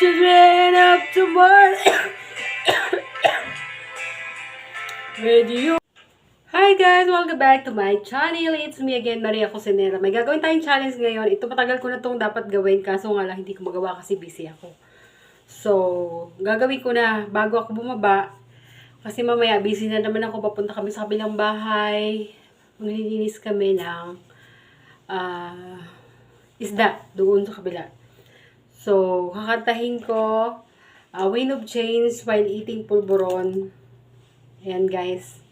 children of tomorrow with you. Hi guys! Welcome back to my channel. It's me again, Maria Kusinera. May gagawin tayong challenge ngayon. Ito matagal ko na itong dapat gawin, kaso nga lang hindi ko magawa kasi busy ako. So, gagawin ko na bago ako bumaba. Kasi mamaya busy na naman ako. Papunta kami sa kabilang bahay. Maglilinis kami ng isda doon sa kabila. So, kakantahin ko Wind of Change while eating Pulvoron. Ayan guys.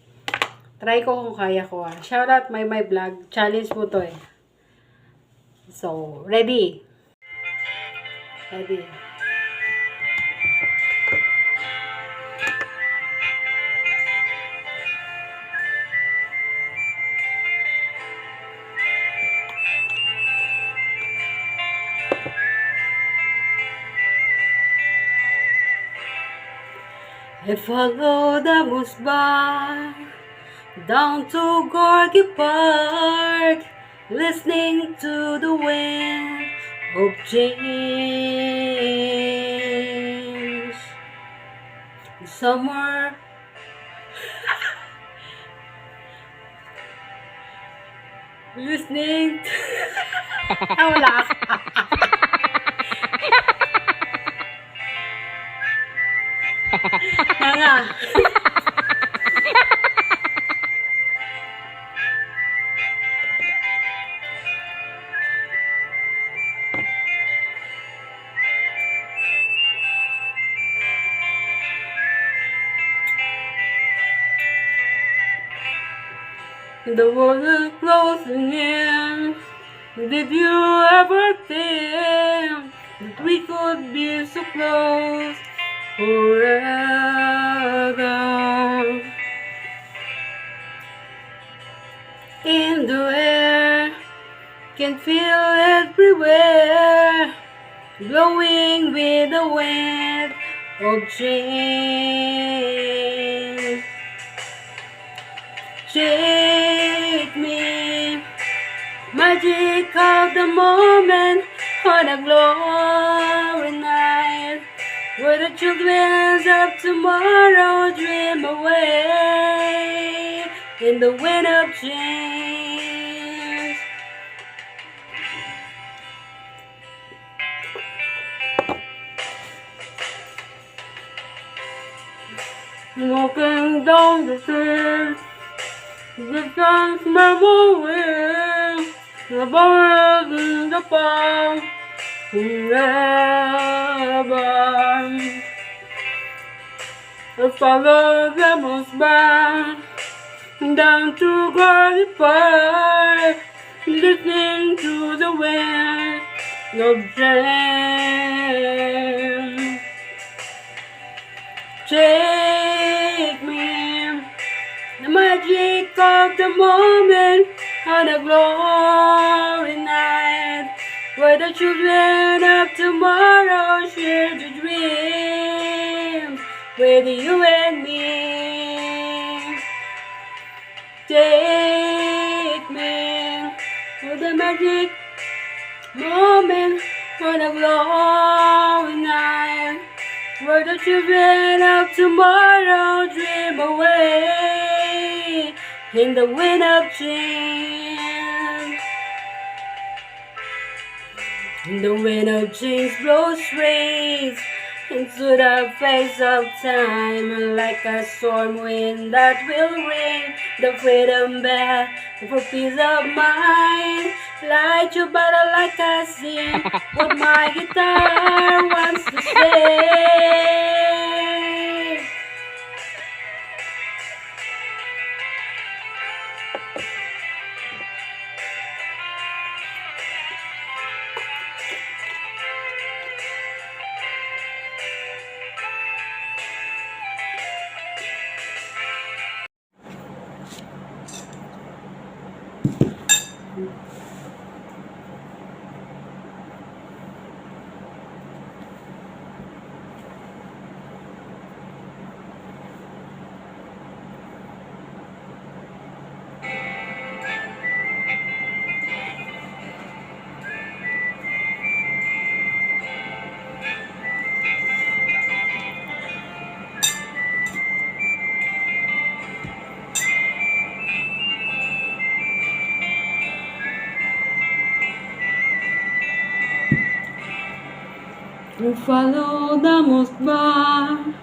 Try ko kung kaya ko Shout out my vlog. Challenge mo to So, ready? Ready. I follow the musbah down to Gorky Park, listening to the wind of change. Summer listening to wala nga. The world is closing in. Did you ever think that we could be so close forever? In the air, can feel everywhere, blowing with the wind of change. Shake me, magic of the moment on a glory night, where the children of tomorrow dream away in the wind of change. Walking down the street, distant memory, the birds in the park, forever. I follow the musbah down to Goodvibes Park, listening to the wind of change. Take me, the magic of the moment on a glory night, where the children of tomorrow share the dreams with you and me. Take me to the magic moment on a glory night, where the children of tomorrow dream away in the wind of change. And the wind of change blows straight into the face of time, like a storm wind that will ring the freedom bell for peace of mind. Light your battle like I sing what my guitar wants to say. We follow the Moskva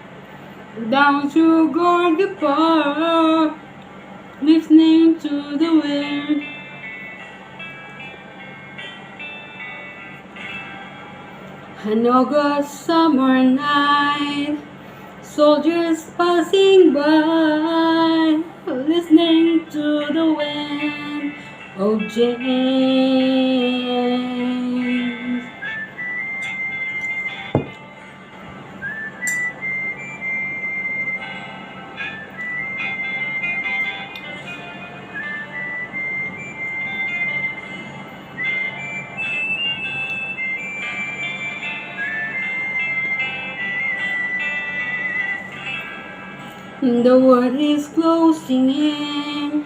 down to Gorky Park, listening to the wind. An August summer night, soldiers passing by, listening to the wind. Oh, James. The world is closing in.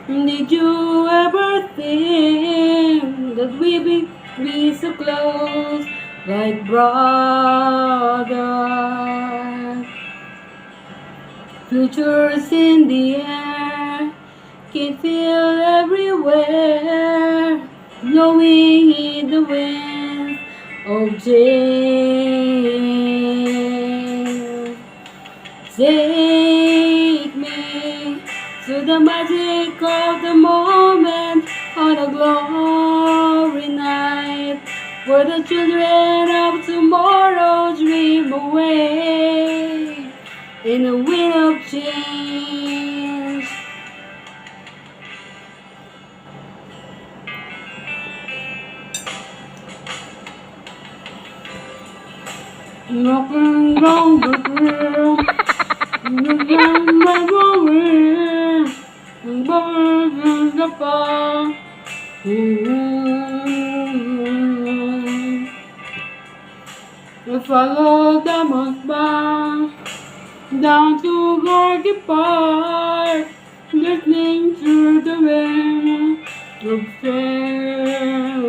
Did you ever think that we be so close, like brothers? Futures in the air, can feel everywhere, blowing in the wind of change. Take me to the magic of the moment on a glory night, where the children of tomorrow dream away in a wind of change. Knocking down the door. We follow the Moskva down to Gorky Park, listening to the wind of change.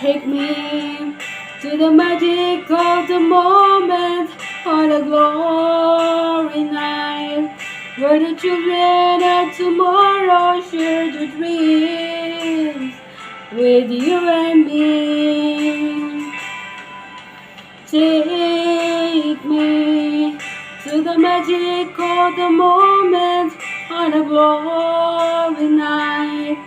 Take me to the magic of the moment on a glory night, where the children of tomorrow share their dreams with you and me. Take me to the magic of the moment on a glory night,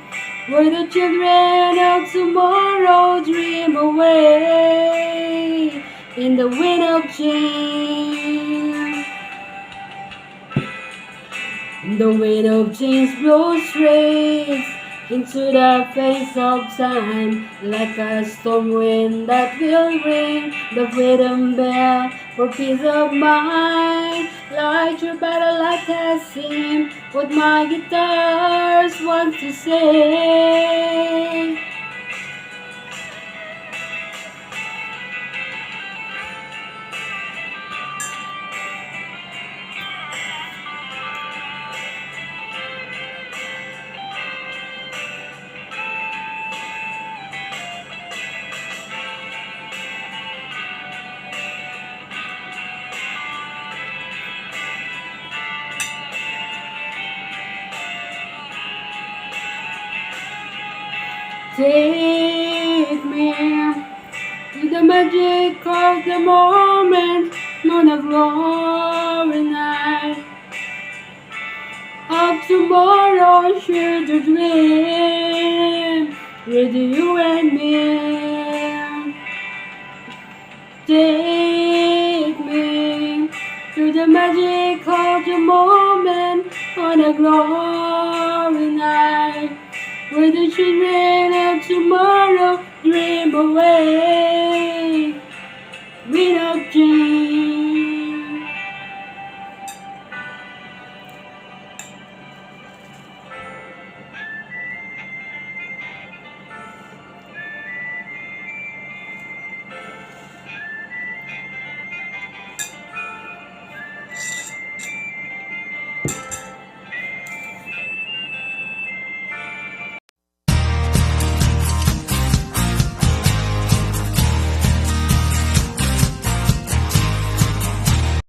where the children of tomorrow dream away in the wind of change. The wind of change blows straight into the face of time, like a storm wind that will ring the freedom bell for peace of mind. Light your battle like a scene, what my guitars want to say. Take me to the magic of the moment on a glory night of tomorrow, share the dream with you and me. Take me to the magic of the moment on a glory night, where the children of tomorrow dream away. Wind of change.